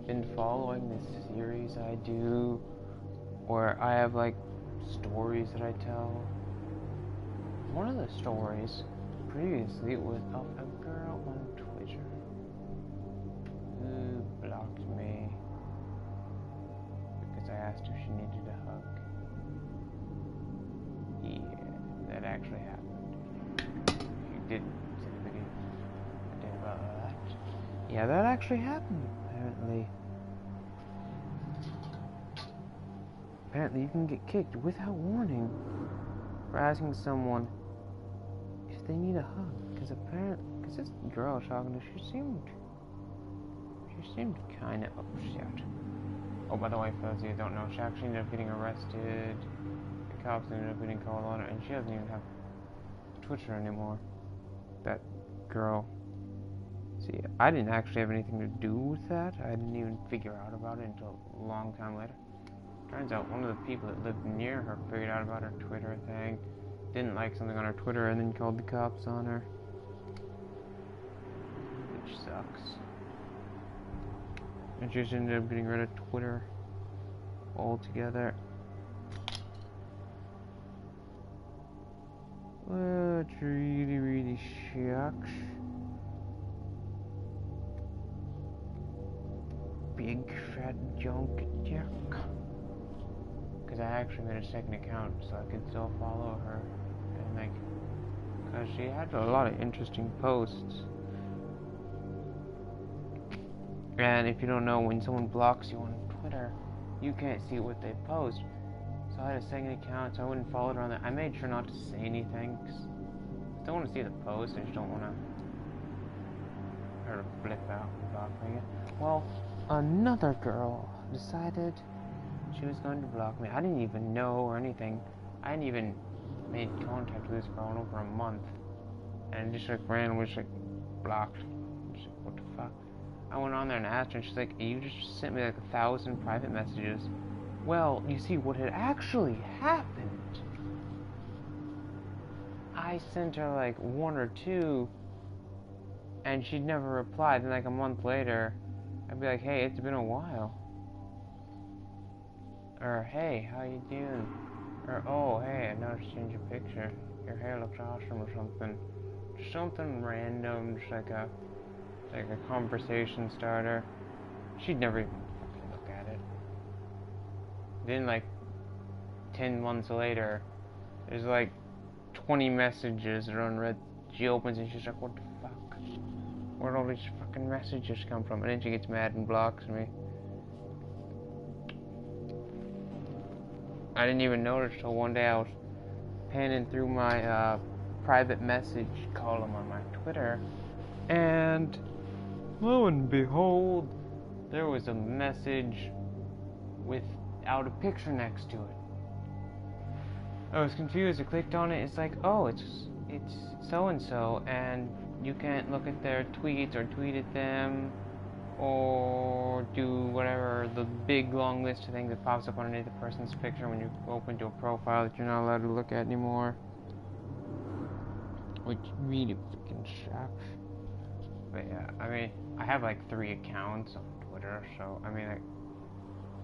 been following this series I do, where I have like stories that I tell. One of the stories previously was of a girl on Twitter who blocked me because I asked if she needed a hug. Yeah, that actually happened. You didn't see the video I did about that. Yeah, that actually happened, apparently. Apparently you can get kicked without warning for asking someone if they need a hug. Because this girl talking to, she seemed kind of, oh shit. Oh, by the way, for those of you who don't know, she actually ended up getting arrested. The cops ended up getting called on her, and she doesn't even have Twitter anymore. That girl. See, I didn't actually have anything to do with that. I didn't even figure out about it until a long time later. Turns out one of the people that lived near her figured out about her Twitter thing, didn't like something on her Twitter, and then called the cops on her. Which sucks. And she just ended up getting rid of Twitter altogether. Which really, really sucks. Big fat junk jerk. Because I actually made a second account so I could still follow her. And like, because she had a lot of interesting posts. And if you don't know, when someone blocks you on Twitter, you can't see what they post. So I had a second account, so I wouldn't follow her on there. I made sure not to say anything, because I don't want to see the post. I just don't want her to flip out and block me. Well, another girl decided she was going to block me. I didn't even know or anything. I hadn't even made contact with this girl in over a month. And just like randomly, just like blocked. Just like, what the fuck? I went on there and asked her, and she's like, you just sent me like 1,000 private messages. Well, you see, what had actually happened, I sent her like 1 or 2, and she'd never replied. Then like a month later, I'd be like, hey, it's been a while. Or, hey, how you doing? Or, oh, hey, I noticed you changed your picture. Your hair looks awesome or something. Just something random, just like a conversation starter. She'd never even fucking look at it. Then like 10 months later, there's like 20 messages that are unread. She opens and she's like, what the fuck? Where'd all these fucking messages come from? And then she gets mad and blocks me. I didn't even notice till one day I was panning through my private message column on my Twitter, and lo and behold, there was a message without a picture next to it. I was confused. I clicked on it. It's like, oh, it's so and so, and you can't look at their tweets or tweet at them or do whatever, the big long list of things that pops up underneath the person's picture when you open to a profile that you're not allowed to look at anymore, which really freaking sucks. But yeah, I mean, I have like 3 accounts on Twitter, so I mean, like,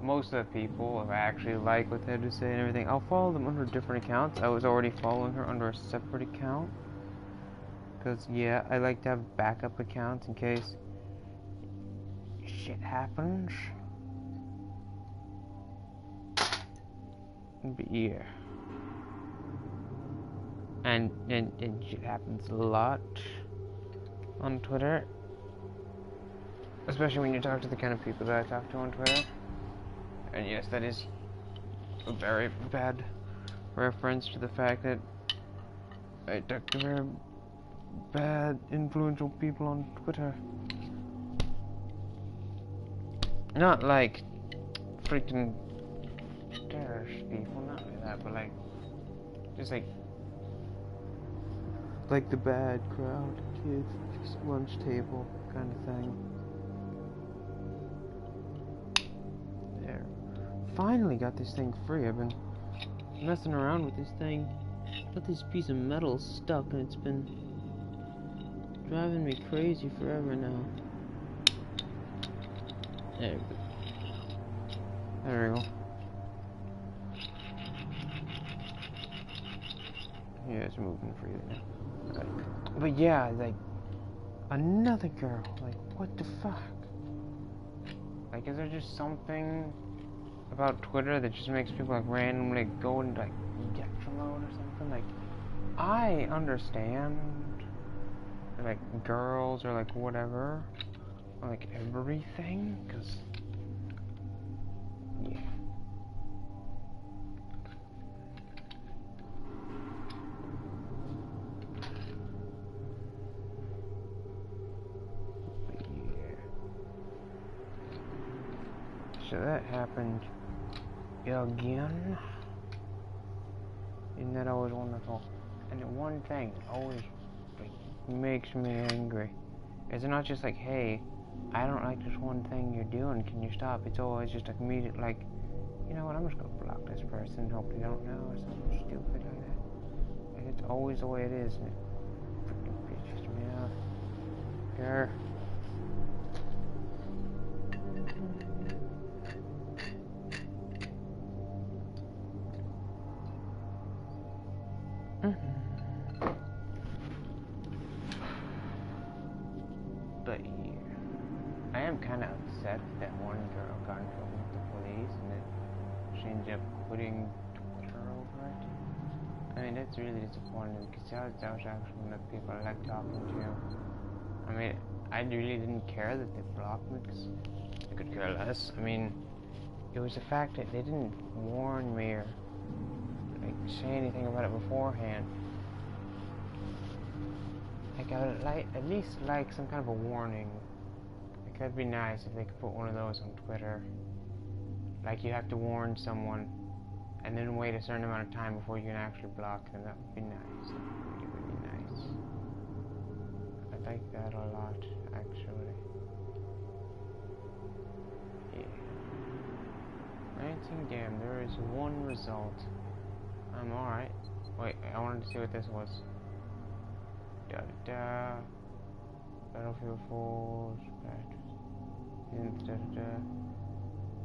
most of the people, if I actually like what they have to say and everything, I'll follow them under different accounts. I was already following her under a separate account, because yeah, I like to have backup accounts in case shit happens. But yeah, and shit happens a lot on Twitter, especially when you talk to the kind of people that I talk to on Twitter. And yes, that is a very bad reference to the fact that I talk to very bad, influential people on Twitter. Not like freaking terrorist people, not like that, but like, just like the bad crowd, kids, lunch table kind of thing. There. Finally got this thing free. I've been messing around with this thing. Got this piece of metal stuck, and it's been driving me crazy forever now. There we go. Yeah, it's moving freely now. Okay. But yeah, like, another girl. Like, what the fuck? Like, is there just something about Twitter that just makes people, like, randomly go into, like, ejection mode or something? Like, I understand, like, girls or, like, whatever, or, like, everything, because, yeah. But, yeah. So that happened again. Isn't that always wonderful? And one thing always, like, makes me angry. Is it not just like, hey, I don't like this one thing you're doing, can you stop? It's always just like immediate, like, you know what, I'm just gonna block this person, hope they don't know, or something stupid like that. Like, it's always the way it is, and it freaking bitches me out. Grr. But yeah, I am kind of upset that one girl got in trouble with the police and then she ended up quitting Twitter over it. I mean, that's really disappointing because that was actually one of the people I like talking to. I mean, I really didn't care that they blocked me because I could care less. I mean, it was the fact that they didn't warn me or like say anything about it beforehand. Like, I would like, at least like some kind of a warning. Like, that'd be nice if they could put one of those on Twitter. Like, you have to warn someone and then wait a certain amount of time before you can actually block them. That would be nice. That would be really, really nice. I'd like that a lot, actually. Yeah. 19, damn, there is one result. I'm alright. Wait, I wanted to see what this was. Da-da-da. Battlefield 4, da-da-da.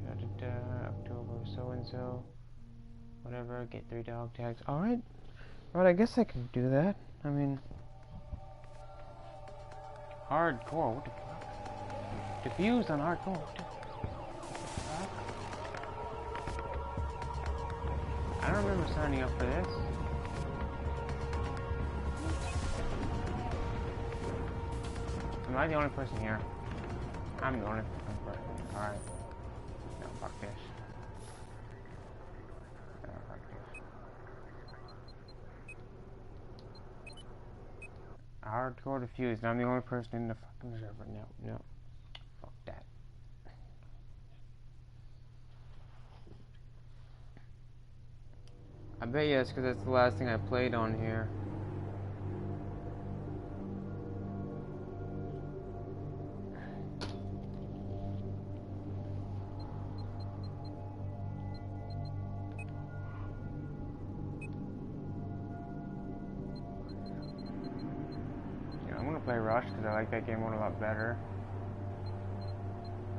Da-da-da. October so-and-so. Whatever, get 3 dog tags. Alright. Alright, I guess I can do that. I mean... Hardcore, what the fuck? Diffused on hardcore, what the fuck? I don't remember signing up for this. Am I the only person here? I'm the only person. Alright. No, fuck this. No, fuck this. Hardcore diffused. I'm the only person in the fucking server. No, no. Fuck that. I bet yes, because that's the last thing I played on here. Play Rush because I like that game mode a lot better.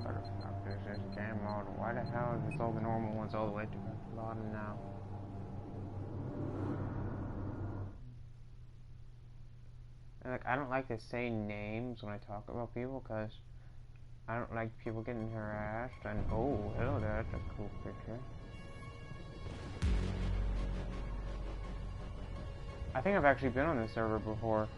What the fuck is this game mode? Why the hell is this all the normal ones all the way to the bottom now? And like, I don't like to say names when I talk about people because I don't like people getting harassed. And oh, hello there, that's a cool picture. I think I've actually been on this server before.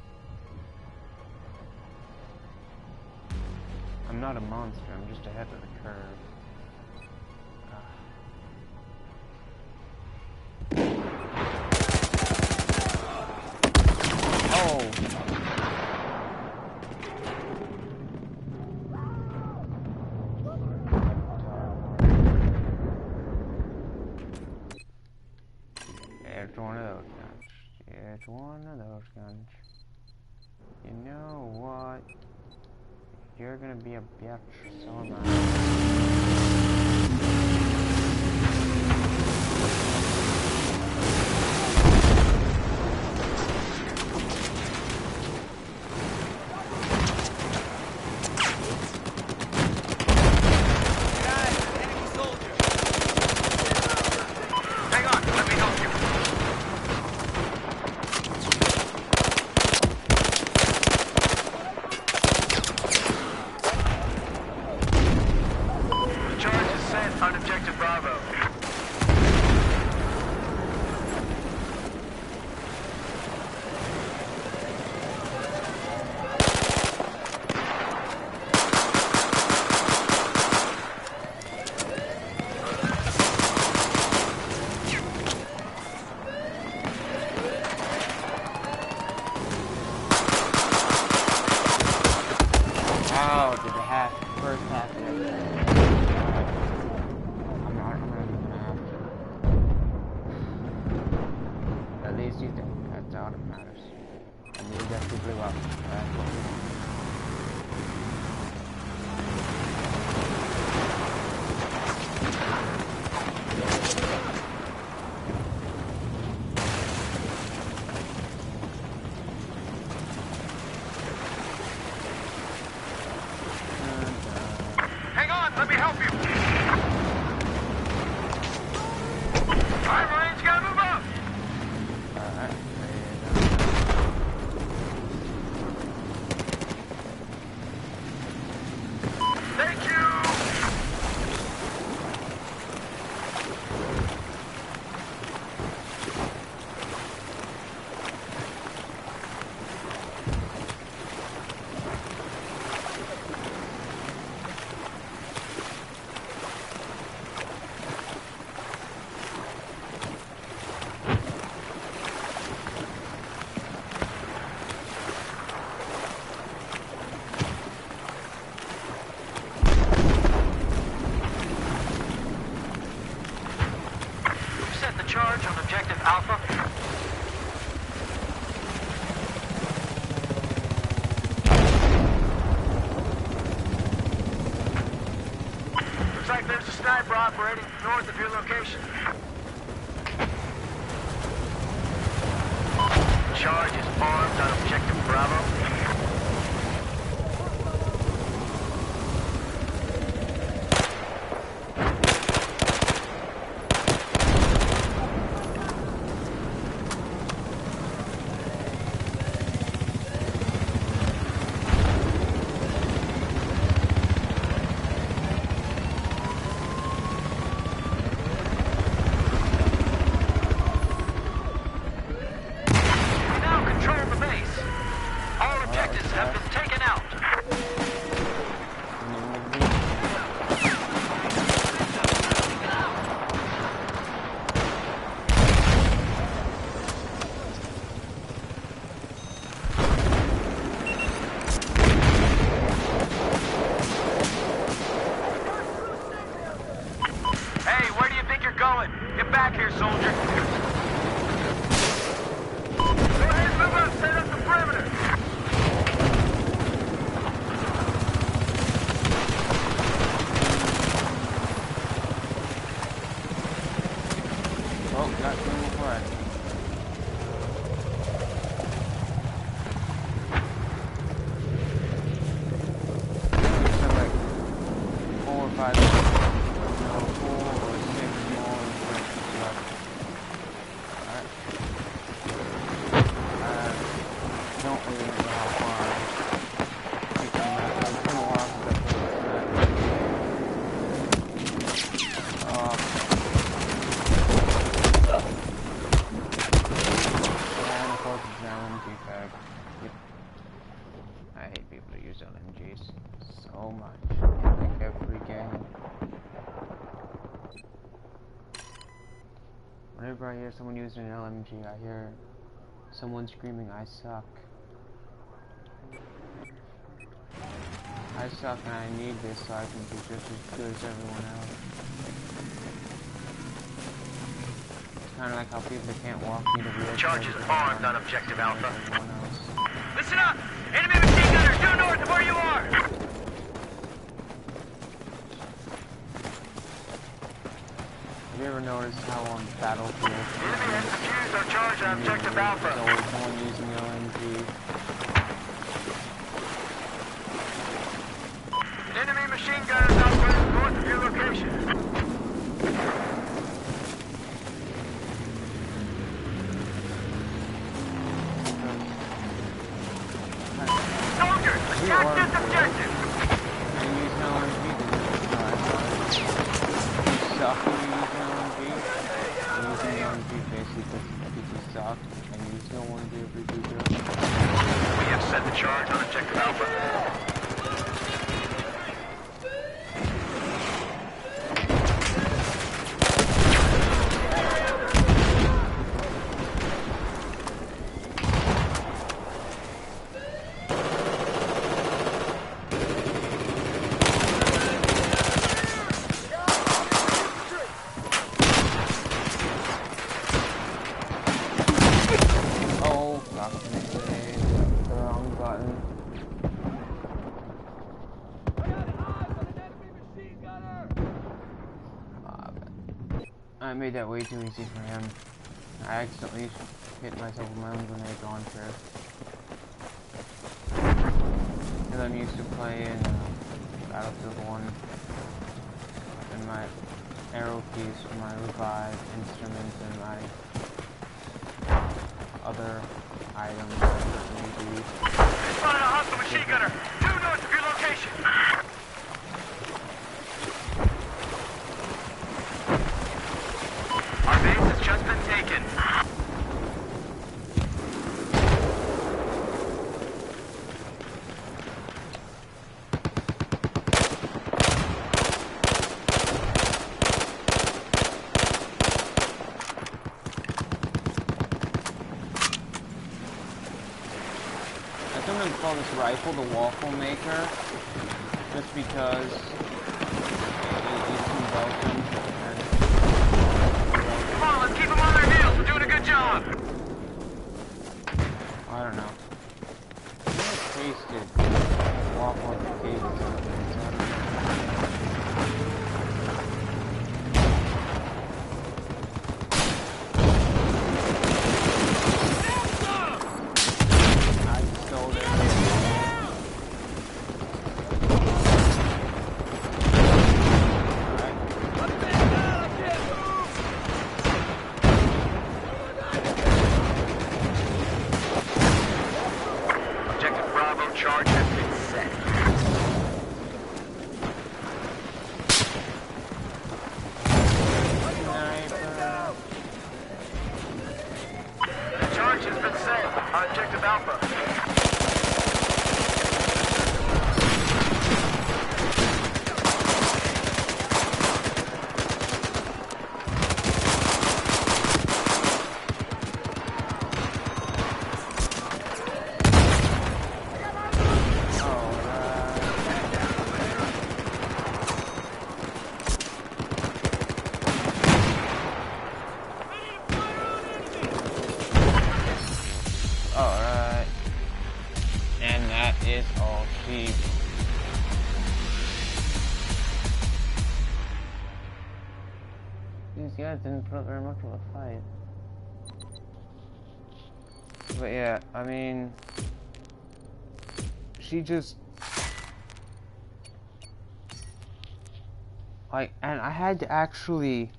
I'm not a monster, I'm just ahead of the curve. Oh! It's one of those guns. It's one of those guns. You know what? You're gonna be a bitch, so am I. on objective Bravo. How did the first half of it? I'm not gonna have to. At least you think that's all that matters. And you definitely blew up. That's what we want. Hang on, let me help you. All right, Marines, gotta move up. Alright. Thank you. Set the charge on objective Alpha. Looks like there's a sniper operating north of your location. Charge is armed on objective Bravo. Now control the base. All objectives have been taken out. Hey, where do you think you're going? Get back here, soldier. Go ahead, move up, set up the perimeter. Oh, got two more flags. So like 4 or 5 no, 4 or 6 more left. Alright. Don't really know how far it's been a while since I and of course it's an LMG tag. Yep. I hate people that use LMGs so much. Like every game. Whenever I hear someone using an LMG, I hear someone screaming, "I suck. I suck and I need this so I can be just as good as everyone else." It's kind of like how people that can't walk need a wheelchair. Charge is armed on objective Alpha. Everyone else. Listen up! Enemy machine gunners due north of where you are! Have you ever noticed how on battlefield Enemy has defused our charge on objective there's Alpha. always someone using the LMG? Enemy machine gunners operating north of your location. Soldiers, attack this objective! And use an LMG to suck, and you still want to do a review video. We have set the charge on Objective Alpha. I made that way too easy for him. I accidentally hit myself with my own grenade launcher. Because I'm used to playing Battlefield 1. And my arrow keys for my revive instruments and my other items that I need to use. Spotted a hostile machine gunner, due north of your location. Our base has just been taken. I sometimes call this rifle the waffle maker, just because it's from Belgium. Come on, let's keep them on their heels. We're doing a good job. I don't know. I tasted waffle at the cave or something, so I don't know. Charge has been set. The charge has been set on Objective Alpha. Alright. And that is all sheep. These guys didn't put up very much of a fight. But yeah, I mean, she just like, and I had to actually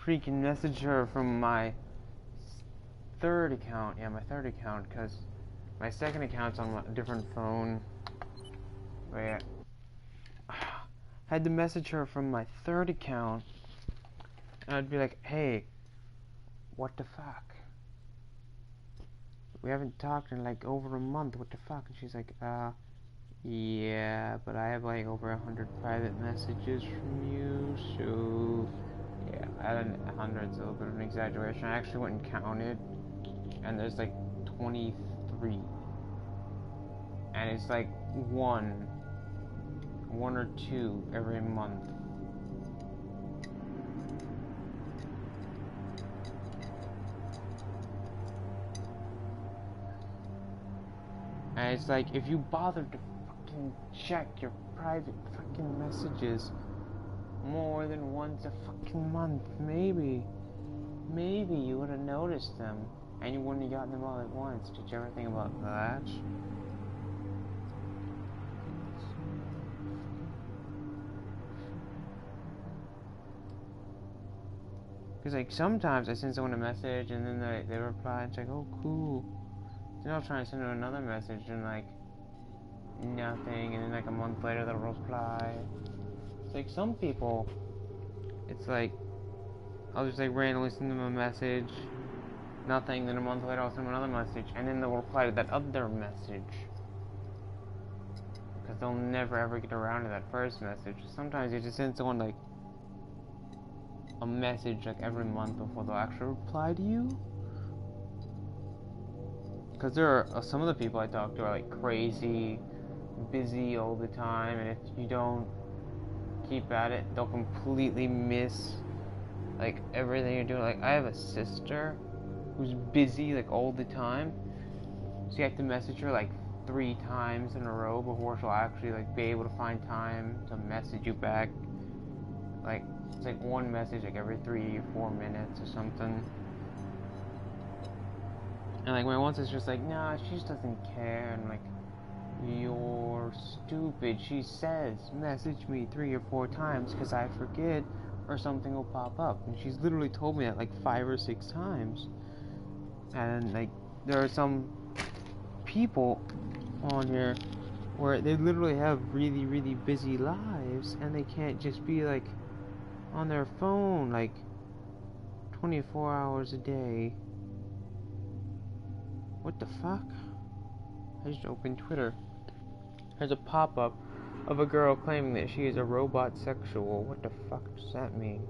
freaking message her from my third account. Yeah, my third account, because my second account's on a different phone. But yeah, I had to message her from my third account, and I'd be like, hey, what the fuck? We haven't talked in like over a month, what the fuck? And she's like, yeah, but I have like over 100 private messages from you, so yeah, I had 100's a little bit of an exaggeration. I actually went and counted, and there's like 23, and it's like one or two every month. And it's like, if you bothered to fucking check your private fucking messages more than once a fucking month, maybe you would have noticed them, and you wouldn't have gotten them all at once. Did you ever think about that? Because like, sometimes I send someone a message, and then they reply, and it's like, oh cool. Then I'll try and send them another message, and like, nothing, and then like a month later they'll reply. It's like, some people, it's like, I'll just like randomly send them a message, nothing. Then a month later, I'll send them another message, and then they'll reply to that other message. Because they'll never ever get around to that first message. Sometimes you just send someone like a message like every month before they'll actually reply to you. Because there are some of the people I talk to are like crazy, busy all the time, and if you don't keep at it, they'll completely miss like everything you're doing. Like I have a sister who's busy like all the time, so you have to message her like 3 times in a row before she'll actually like be able to find time to message you back. Like it's like one message like every 3-4 minutes or something. And like my one sister's just like, nah, she just doesn't care. And like, you're stupid. She says, message me 3 or 4 times because I forget or something will pop up. And she's literally told me that like 5 or 6 times. And like, there are some people on here where they literally have really, really busy lives and they can't just be like on their phone like 24 hours a day. What the fuck? I just opened Twitter. There's a pop-up of a girl claiming that she is a robot sexual. What the fuck does that mean?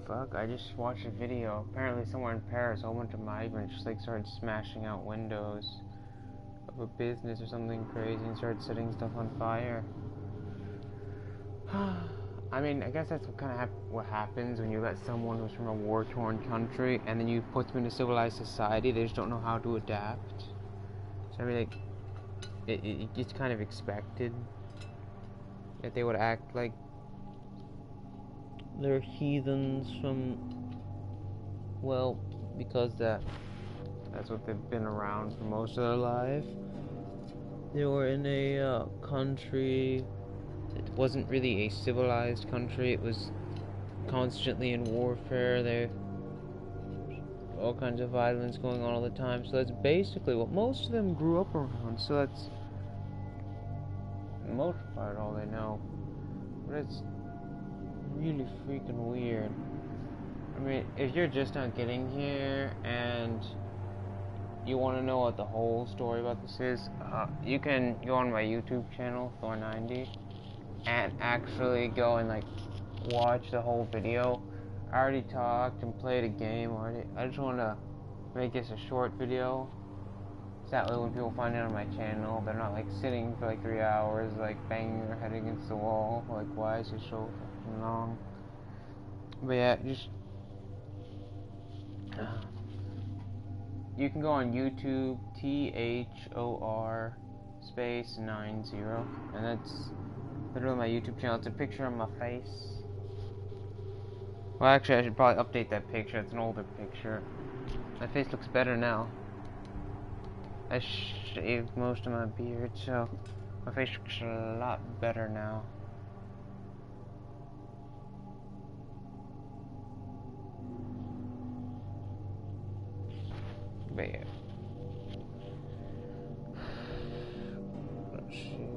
Fuck, I just watched a video. Apparently somewhere in Paris, a whole bunch of migrants just like started smashing out windows of a business or something crazy and started setting stuff on fire. I mean, I guess that's what kind of what happens when you let someone who's from a war-torn country and then you put them into civilized society. They just don't know how to adapt. So I mean, like, it's kind of expected that they would act like they're heathens from, well, because that's what they've been around for most of their life. They were in a country that wasn't really a civilized country. It was constantly in warfare. There all kinds of violence going on all the time. So that's basically what most of them grew up around. So that's for the most part all they know. But it's really freaking weird. I mean, if you're just not getting here and you want to know what the whole story about this is, you can go on my YouTube channel, Thor90, and actually go and like watch the whole video. I already talked and played a game already. I just want to make this a short video, so that way when people find it on my channel, they're not like sitting for like 3 hours like banging their head against the wall like, why is it so fucking long? But yeah, just you can go on YouTube, THOR space 90, and that's literally my YouTube channel. It's a picture of my face. Well, actually, I should probably update that picture. It's an older picture. My face looks better now. I shaved most of my beard, so my face looks a lot better now. But yeah. Let's see.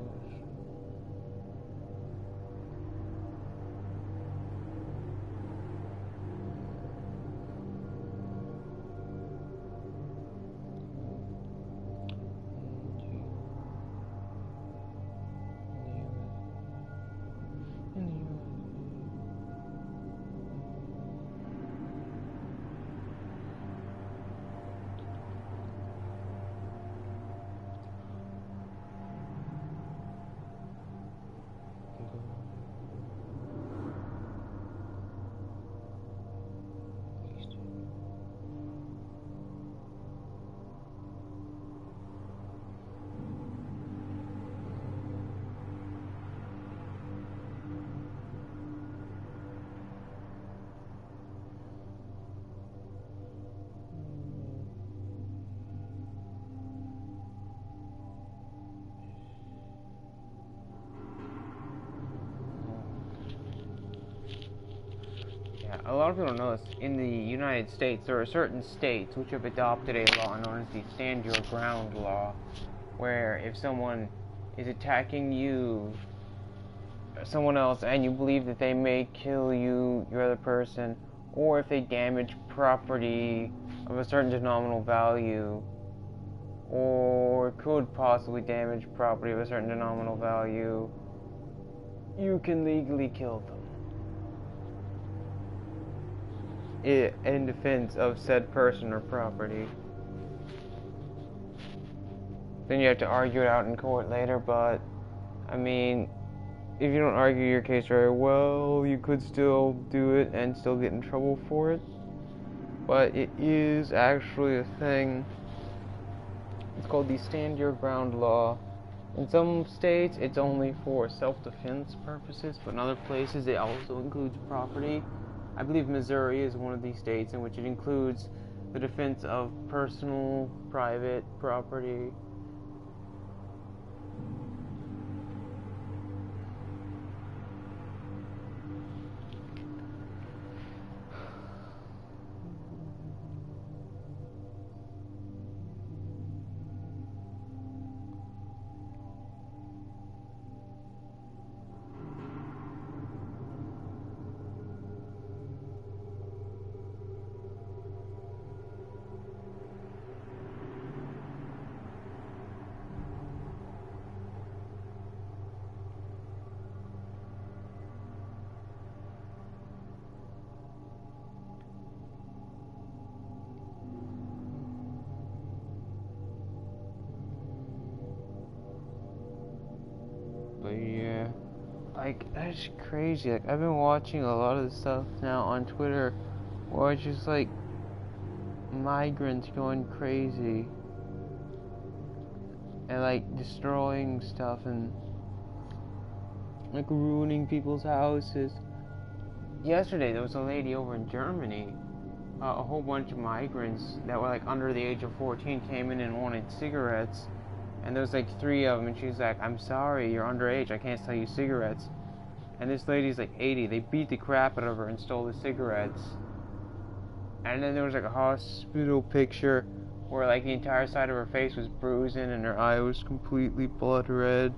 a lot of people don't know this. In the United States, there are certain states which have adopted a law known as the Stand Your Ground law, where if someone is attacking you, or someone else, and you believe that they may kill you, your other person, or if they damage property of a certain nominal value, or could possibly damage property of a certain nominal value, you can legally kill them in defense of said person or property. Then you have to argue it out in court later, but I mean, if you don't argue your case very well, you could still do it and still get in trouble for it. But it is actually a thing. It's called the Stand Your Ground law. In some states, it's only for self-defense purposes, but in other places, it also includes property. I believe Missouri is one of these states in which it includes the defense of personal, private property. But yeah, like, that's crazy. Like, I've been watching a lot of the stuff now on Twitter where it's just like migrants going crazy and like destroying stuff and like ruining people's houses. Yesterday there was a lady over in Germany, a whole bunch of migrants that were like under the age of 14 came in and wanted cigarettes. And there was like 3 of them, and she's like, "I'm sorry, you're underage, I can't sell you cigarettes." And this lady's like 80, they beat the crap out of her and stole the cigarettes. And then there was like a hospital picture where like the entire side of her face was bruising and her eye was completely blood red.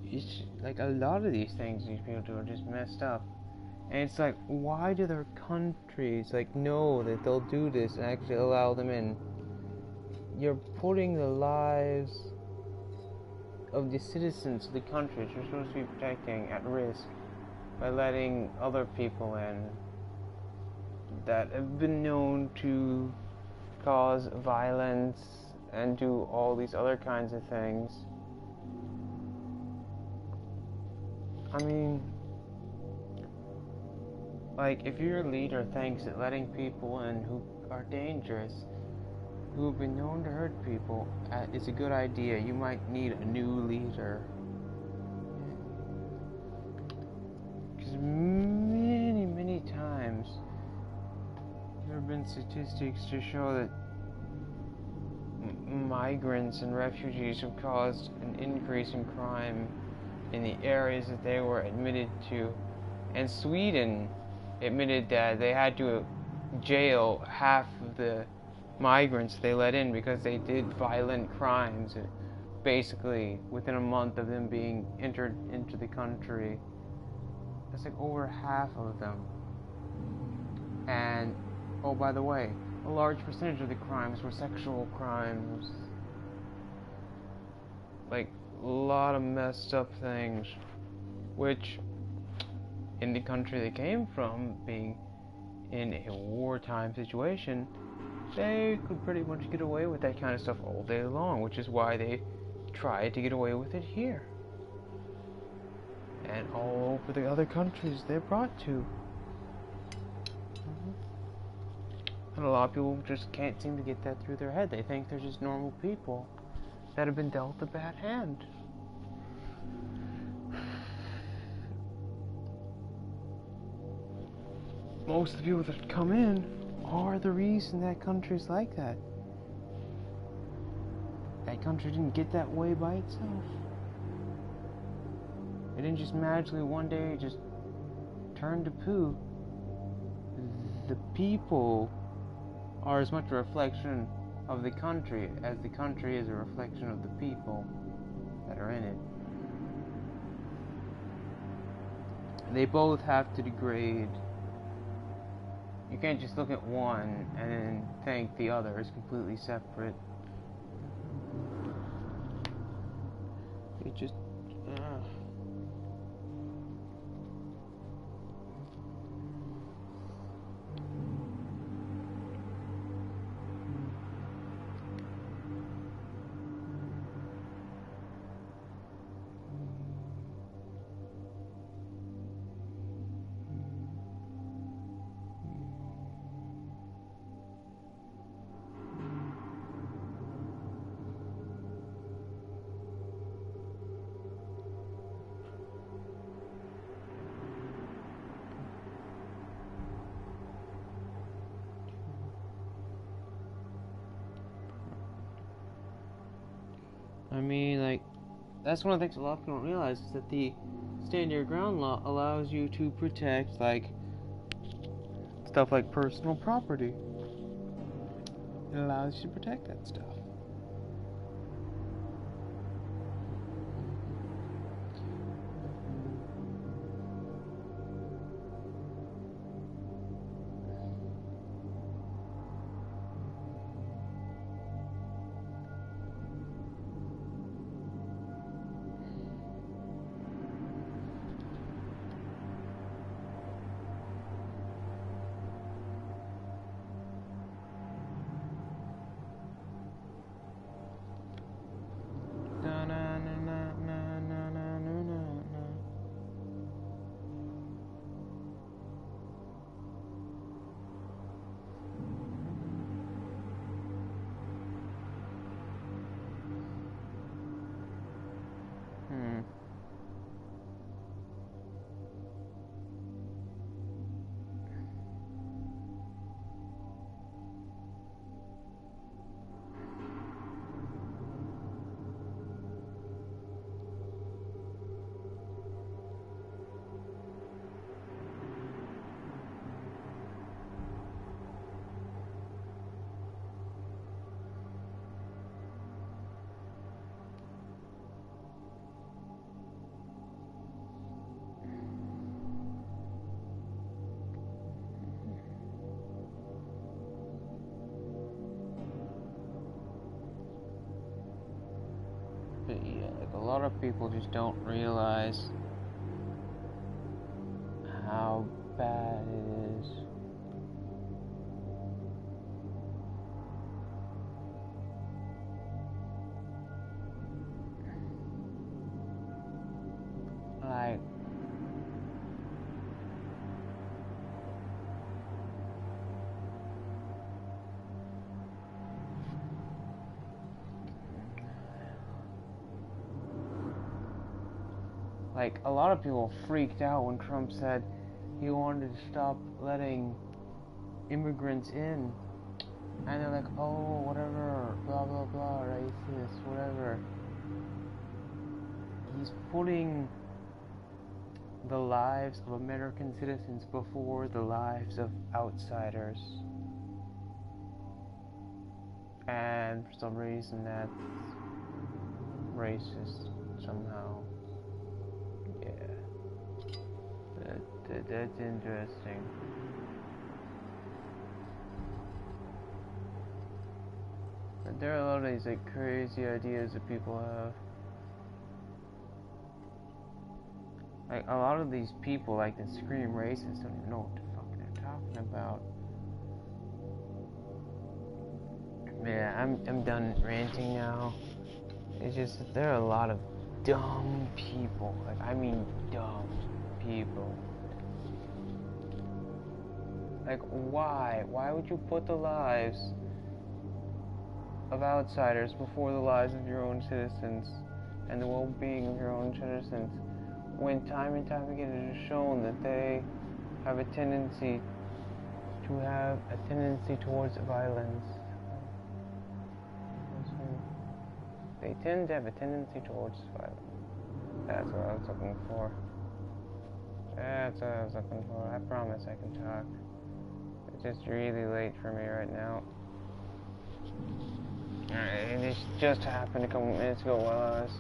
It's like a lot of these things these people do are just messed up. And it's like, why do their countries like know that they'll do this and actually allow them in? You're putting the lives of the citizens of the countries you're supposed to be protecting at risk by letting other people in that have been known to cause violence and do all these other kinds of things. I mean, like, if your leader thinks that letting people in who are dangerous, who have been known to hurt people, is a good idea, you might need a new leader. Because many, many times, there have been statistics to show that migrants and refugees have caused an increase in crime in the areas that they were admitted to. And Sweden admitted that they had to jail half of the migrants they let in because they did violent crimes, basically within a month of them being entered into the country. That's like over half of them. And oh, by the way, a large percentage of the crimes were sexual crimes. Like, a lot of messed up things, which in the country they came from, being in a wartime situation, they could pretty much get away with that kind of stuff all day long, which is why they tried to get away with it here and all over the other countries they're brought to. And a lot of people just can't seem to get that through their head. They think they're just normal people that have been dealt a bad hand. Most of the people that come in are the reason that country's like that. country didn't get that way by itself. It didn't just magically one day just turn to poo. The people are as much a reflection of the country as the country is a reflection of the people that are in it. They both have to degrade. You can't just look at one and then think the other is completely separate. It just... I mean, like, that's one of the things a lot of people don't realize is that the stand your ground law allows you to protect, like, stuff like personal property. It allows you to protect that stuff. But yeah, like a lot of people just don't realize how bad it is. Like, a lot of people freaked out when Trump said he wanted to stop letting immigrants in. And they're like, oh, whatever, blah, blah, blah, racist, whatever. He's putting the lives of American citizens before the lives of outsiders. And for some reason that's racist somehow. Yeah. That's interesting. But there are a lot of these like crazy ideas that people have. Like a lot of these people like that scream racist don't even know what the fuck they're talking about. Yeah, I'm done ranting now. It's just that there are a lot of dumb people. Like I mean dumb people. Like why? Why would you put the lives of outsiders before the lives of your own citizens and the well-being of your own citizens, when time and time again it is shown that they have a tendency towards violence. They tend to have a tendency towards violence. That's what I was looking for. That's what I was looking for. I promise I can talk. It's just really late for me right now. And it just happened a couple minutes ago while I was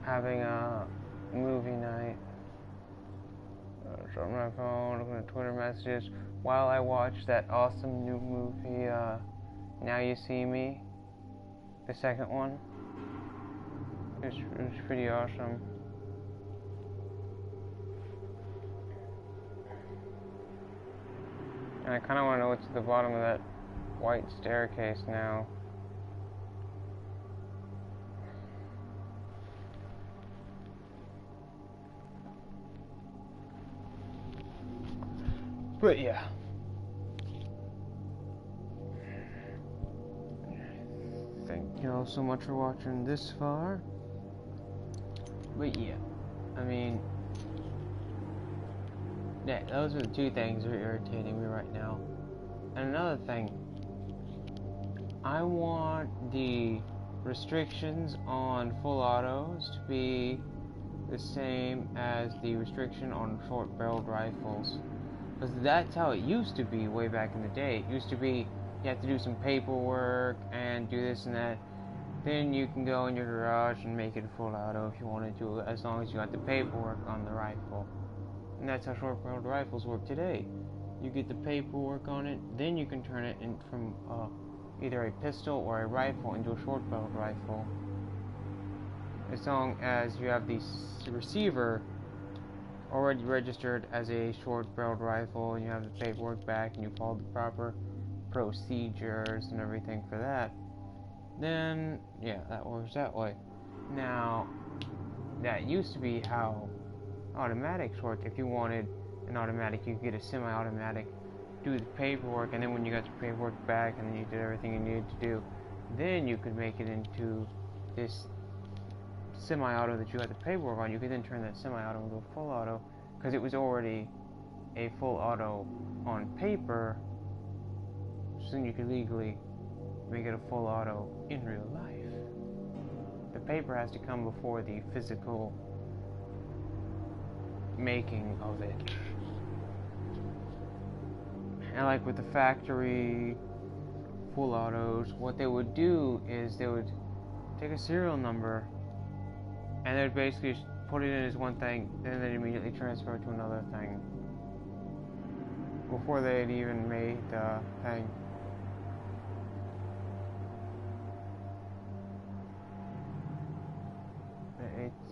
having a movie night. I was on my phone, looking at Twitter messages while I watched that awesome new movie, Now You See Me, the second one. It was pretty awesome. And I kind of want to know what's at the bottom of that white staircase now. But yeah. Thank you all so much for watching this far. But yeah, I mean, yeah, those are the two things that are irritating me right now. And another thing, I want the restrictions on full autos to be the same as the restriction on short-barreled rifles. Because that's how it used to be way back in the day. It used to be you have to do some paperwork and do this and that. Then you can go in your garage and make it a full auto if you wanted to, as long as you got the paperwork on the rifle. And that's how short-barreled rifles work today. You get the paperwork on it, then you can turn it in from either a pistol or a rifle into a short-barreled rifle. As long as you have the receiver already registered as a short-barreled rifle and you have the paperwork back and you follow the proper procedures and everything for that, then yeah, that works that way. Now, that used to be how automatics worked. If you wanted an automatic, you could get a semi-automatic, do the paperwork, and then when you got your paperwork back and then you did everything you needed to do, then you could make it into this semi-auto that you had the paperwork on. You could then turn that semi-auto into a full auto because it was already a full auto on paper, so then you could legally make it a full auto in real life. The paper has to come before the physical making of it. And like with the factory full autos, what they would do is they would take a serial number and they would basically put it in as one thing, then they'd immediately transfer it to another thing before they'd even made the thing.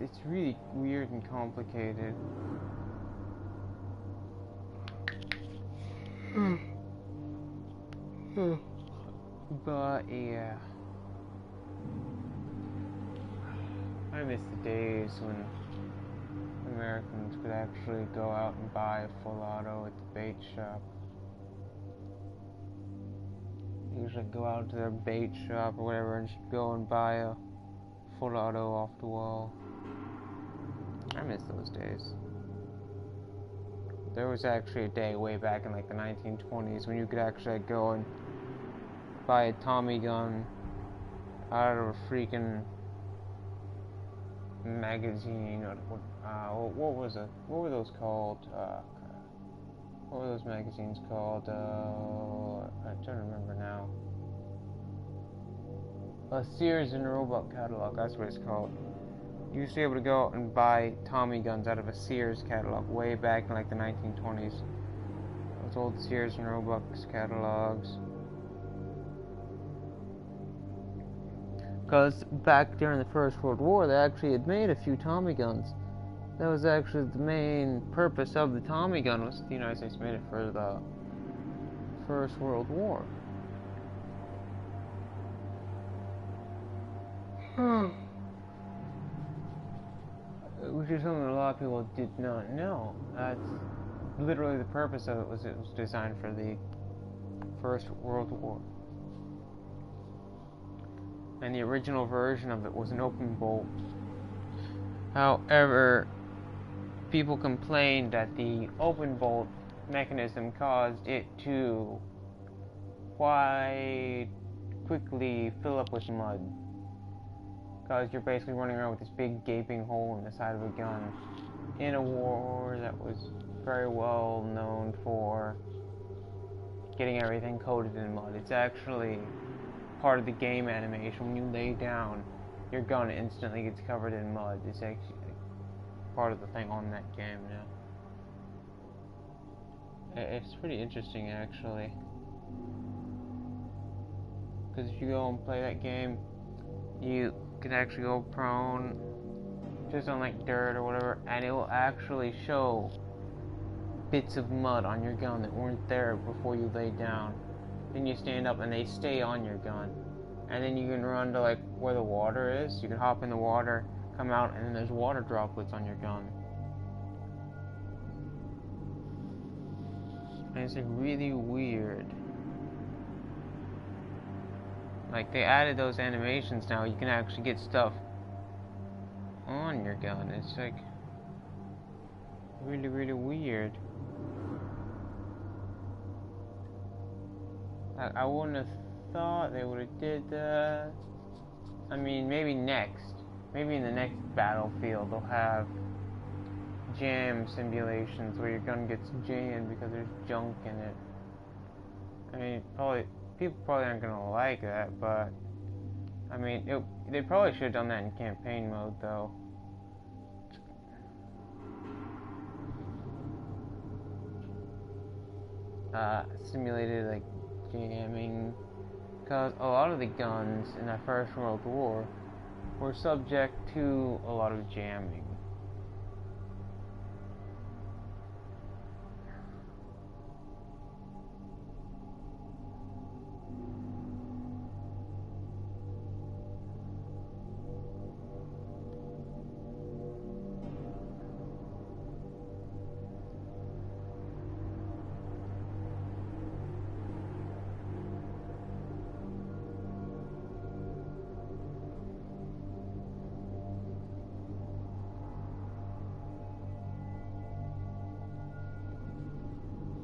It's really weird and complicated. But yeah, I miss the days when Americans could actually go out and buy a full auto at the bait shop. They usually go out to their bait shop or whatever and just go and buy a full auto off the wall. I miss those days. There was actually a day way back in like the 1920s when you could actually go and buy a Tommy gun out of a freaking magazine. What was it? What were those called? What were those magazines called? I don't remember now. A Sears and Roebuck catalog. That's what it's called. You used to be able to go out and buy Tommy guns out of a Sears catalog way back in like the 1920s. Those old Sears and Roebuck's catalogs. Because back during the First World War, they actually had made a few Tommy guns. That was actually the main purpose of the Tommy gun, was the United States made it for the First World War. Which is something that a lot of people did not know. That's literally the purpose of it was designed for the First World War. And the original version of it was an open bolt. However, people complained that the open bolt mechanism caused it to quite quickly fill up with mud. because you're basically running around with this big gaping hole in the side of a gun in a war that was very well known for getting everything coated in mud. It's actually part of the game animation. When you lay down, your gun instantly gets covered in mud. It's actually part of the thing on that game now. It's pretty interesting, actually, because if you go and play that game, you can actually go prone just on like dirt or whatever, and it will actually show bits of mud on your gun that weren't there before you lay down. Then you stand up and they stay on your gun, and then you can run to like where the water is. You can hop in the water, come out, and then there's water droplets on your gun. And it's like really weird. Like, they added those animations now. You can actually get stuff on your gun. It's like really, really weird. I wouldn't have thought they would have did that. I mean, maybe next. Maybe in the next Battlefield they'll have jam simulations where your gun gets jammed because there's junk in it. I mean, people probably aren't gonna like that, but I mean, they probably should have done that in campaign mode, though. Simulated like jamming, because a lot of the guns in the First World War were subject to a lot of jamming.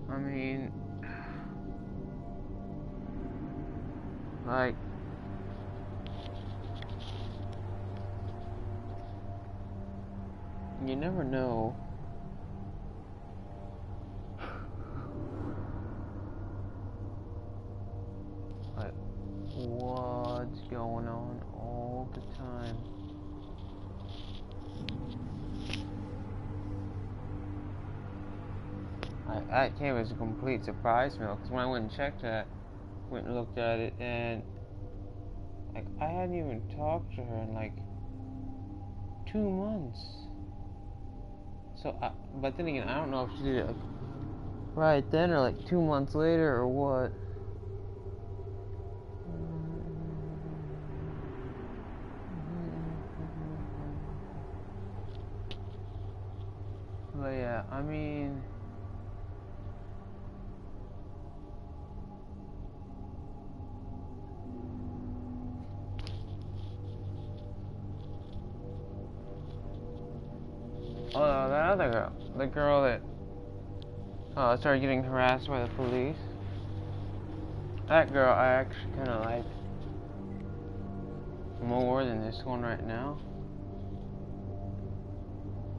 I mean, like, you never know. Like, what's going on all the time? That game was a complete surprise to me, because when I went and looked at it, and like, I hadn't even talked to her in like 2 months. So, but then again, I don't know if she did it like right then or like 2 months later or what. But yeah, I mean, oh, that other girl, the girl that started getting harassed by the police. That girl I actually kind of like more than this one right now.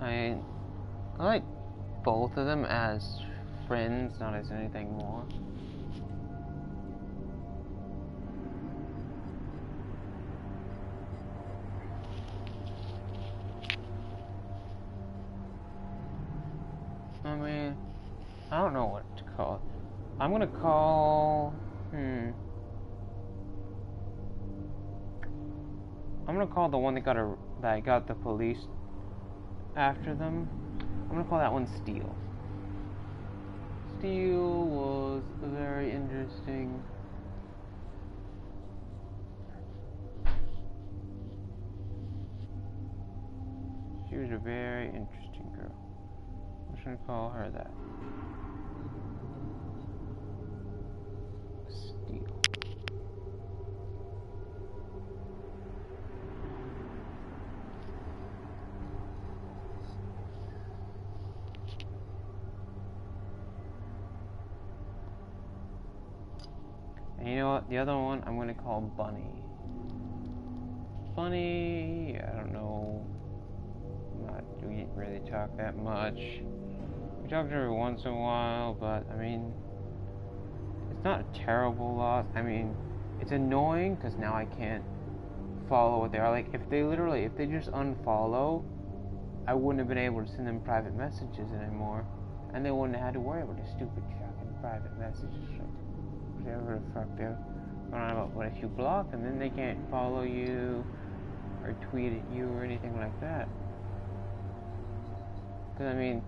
I like both of them as friends, not as anything more. I mean, I don't know what to call it. I'm gonna call... I'm gonna call the one that got the police after them. I'm gonna call that one Steel. Steel was very interesting. She was a very interesting girl. I'm just gonna call her that. Steel. And you know what? The other one I'm gonna call Bunny. funny. I don't know. We didn't really talk that much. We talked every once in a while, but I mean, it's not a terrible loss. I mean, it's annoying because now I can't follow what they are. Like, if they just unfollow, I wouldn't have been able to send them private messages anymore, and they wouldn't have had to worry about the stupid fucking private messages. Whatever the fuck they're going on about. But if you block them, then they can't follow you or tweet at you or anything like that. Because, I mean,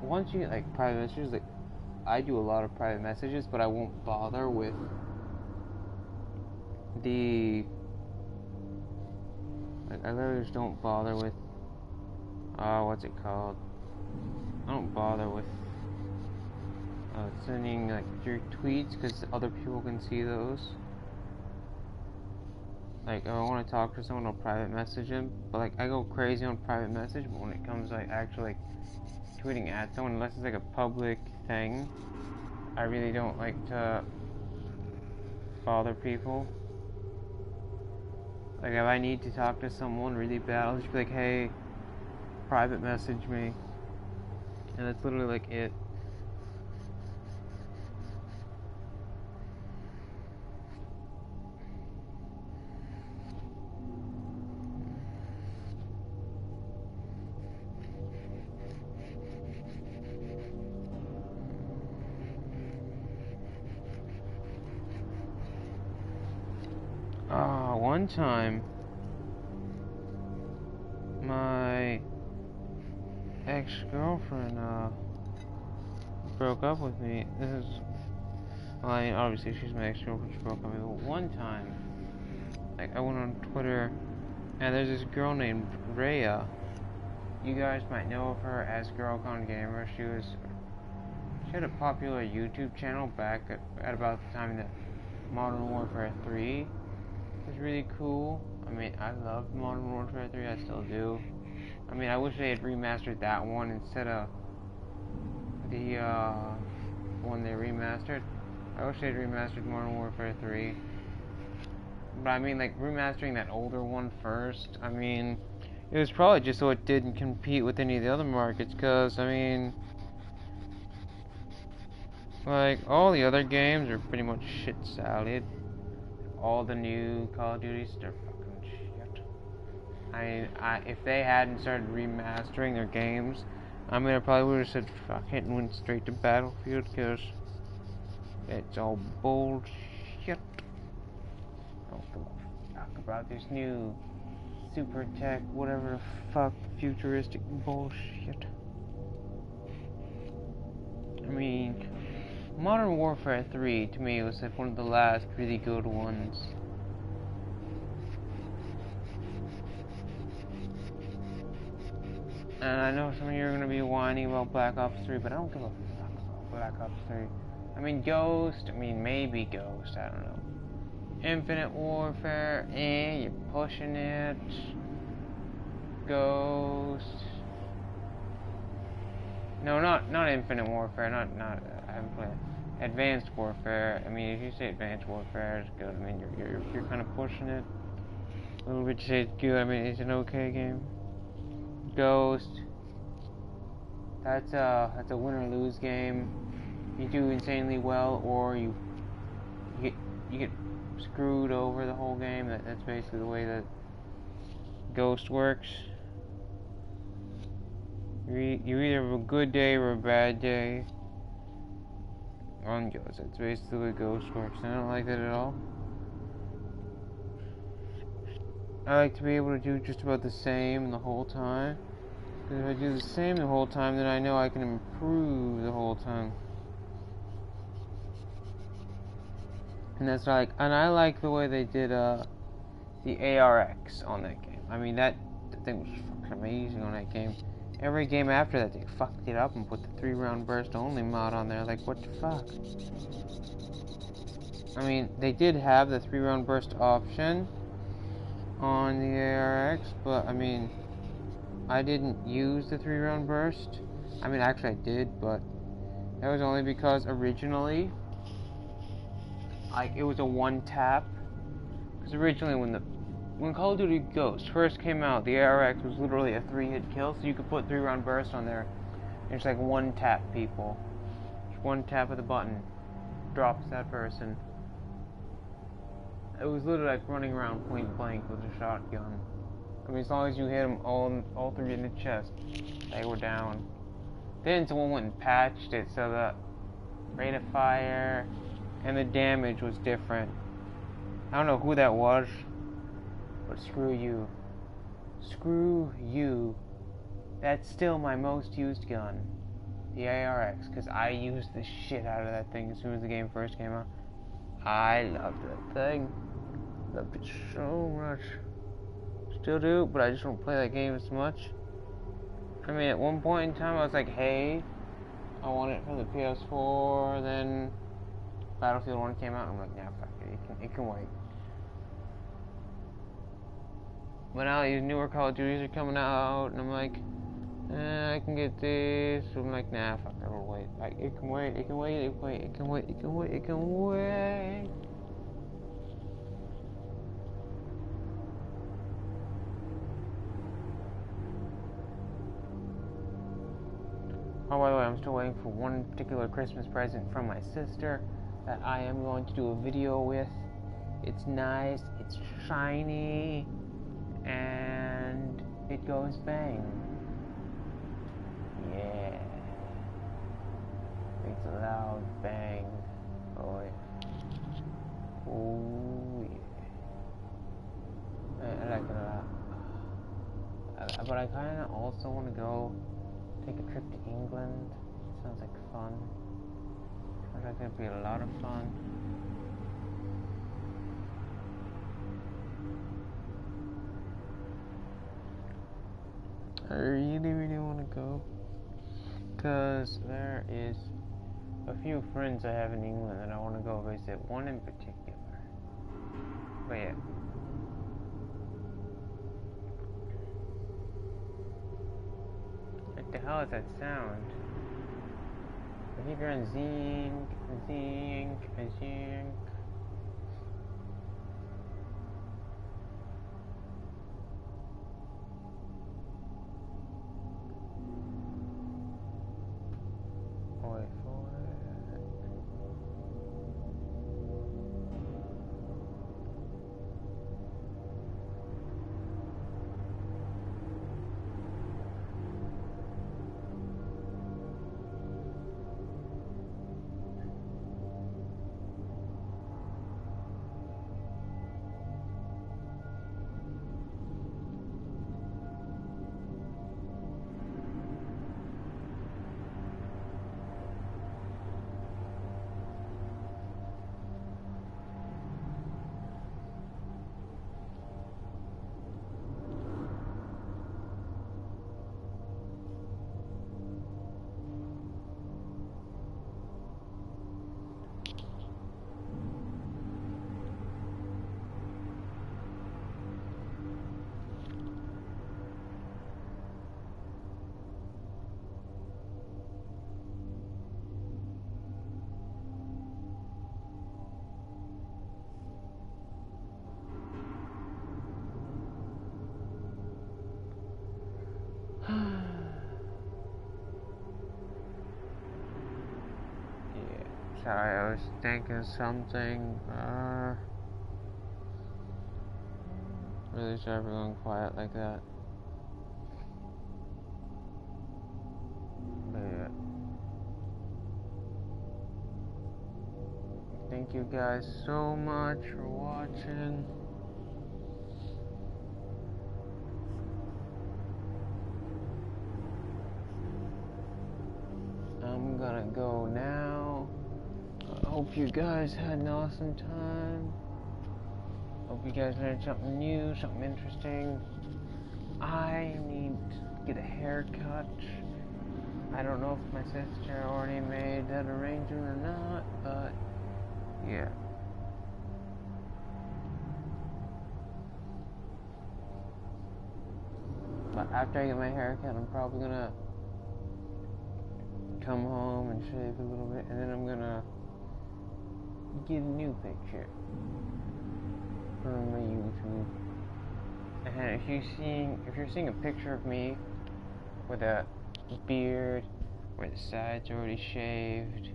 once you get, like, private messages, like, I do a lot of private messages, but I won't bother with the, like, I literally just don't bother with, what's it called? I don't bother with, sending, like, your tweets, because other people can see those. Like, if I want to talk to someone, I'll private message them, but, like, I go crazy on private message, but when it comes, like, actually, like, tweeting at someone, unless it's like a public thing, I really don't like to bother people. Like, if I need to talk to someone really bad, I'll just be like, hey, private message me, and that's literally like it. One time, my ex-girlfriend, broke up with me. Well, I mean, obviously she's my ex-girlfriend, she broke up with me, but one time, like, I went on Twitter, and there's this girl named Rhea. You guys might know of her as Girlcon Gamer. She had a popular YouTube channel back at about the time that Modern Warfare 3 was really cool. I mean, I loved Modern Warfare 3, I still do. I mean, I wish they had remastered that one instead of the one they remastered. I wish they had remastered Modern Warfare 3. But I mean, like, remastering that older one first, I mean, it was probably just so it didn't compete with any of the other markets, because, I mean, like, all the other games are pretty much shit salad. All the new Call of Duties, they're fucking shit. I mean, if they hadn't started remastering their games, I mean, I probably would have said fuck it and went straight to Battlefield, because it's all bullshit. I don't give a fuck about this new super tech, whatever the fuck, futuristic bullshit. I mean, Modern Warfare 3 to me was like one of the last really good ones. And I know some of you are gonna be whining about Black Ops 3, but I don't give a fuck about Black Ops 3. I mean, Ghost, I mean, maybe Ghost, I don't know. Infinite Warfare, you're pushing it. Ghost. No, not Infinite Warfare, not, I haven't played Advanced Warfare. I mean, if you say Advanced Warfare, it's good. I mean, you're kind of pushing it a little bit to say it's good. I mean, it's an okay game. Ghost. That's a win or lose game. You do insanely well, or you get screwed over the whole game. That's basically the way that Ghost works. You either have a good day or a bad day on Ghost. That's basically the way Ghost works, and I don't like that at all. I like to be able to do just about the same the whole time. Because if I do the same the whole time, then I know I can improve the whole time. And that's like, and I like the way they did the ARX on that game. I mean, that thing was fucking amazing on that game. Every game after that, they fucked it up and put the 3-round burst only mod on there. Like, what the fuck? I mean, they did have the 3-round burst option on the ARX, but I mean, I didn't use the 3-round burst. I mean, actually I did, but that was only because originally, like, it was a one-tap. Because originally when the when Call of Duty Ghosts first came out, the ARX was literally a 3-hit kill, so you could put 3-round burst on there. And it's like one tap, people. Just one tap of the button drops that person. It was literally like running around point blank with a shotgun. I mean, as long as you hit them all 3 in the chest, they were down. Then someone went and patched it so the rate of fire and the damage was different. I don't know who that was, but screw you. Screw you. That's still my most used gun, the ARX, because I used the shit out of that thing as soon as the game first came out. I loved that thing. Loved it so much. Still do, but I just don't play that game as much. I mean, at one point in time, I was like, hey, I want it for the PS4, then Battlefield 1 came out, and I'm like, nah, fuck it, it can wait. But now these newer Call of Duties are coming out, and I'm like, I can get this. So I'm like, nah, fuck it, I'll wait. Like, it can wait, it can wait, it can wait, it can wait, it can wait, it can wait. Oh, by the way, I'm still waiting for one particular Christmas present from my sister that I am going to do a video with. It's nice, it's shiny, and it goes bang. Yeah. Makes a loud bang. Oh yeah. Oh yeah. I like it a lot. But I kinda also wanna go take a trip to England. Sounds like fun. Sounds like it'd be a lot of fun. I really want to go, because there is a few friends I have in England that I want to go visit, one in particular. But yeah. What the hell is that sound? I keep hearing zing, zing, zing. Wait for it. Sorry, I was thinking something. Really sorry for going quiet like that. But yeah. Thank you guys so much for watching. I'm gonna go now. I hope you guys had an awesome time. Hope you guys learned something new, something interesting. I need to get a haircut. I don't know if my sister already made that arrangement or not, but yeah. But after I get my haircut, I'm probably gonna come home and shave a little bit, and then I'm gonna get a new picture for my YouTube. And if you're seeing a picture of me with a beard where the sides are already shaved,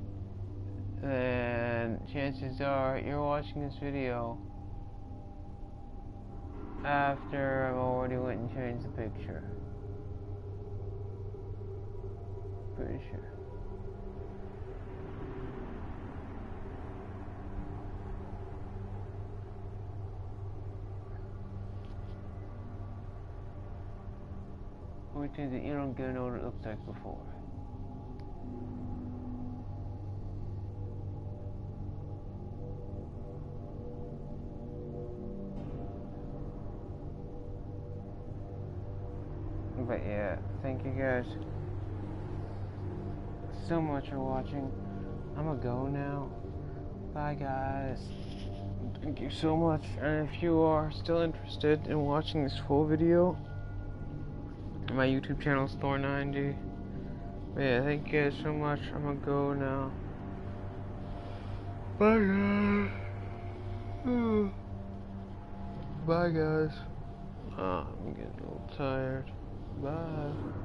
then chances are you're watching this video after I've already went and changed the picture. Pretty sure. Which is that you don't get to know what it looks like before. But yeah, thank you guys so much for watching. I'm gonna go now. Bye guys. Thank you so much. And if you are still interested in watching this full video, my YouTube channel is Thor90. But yeah, thank you guys so much. I'm gonna go now. Bye guys. Bye guys. I'm getting a little tired. Bye.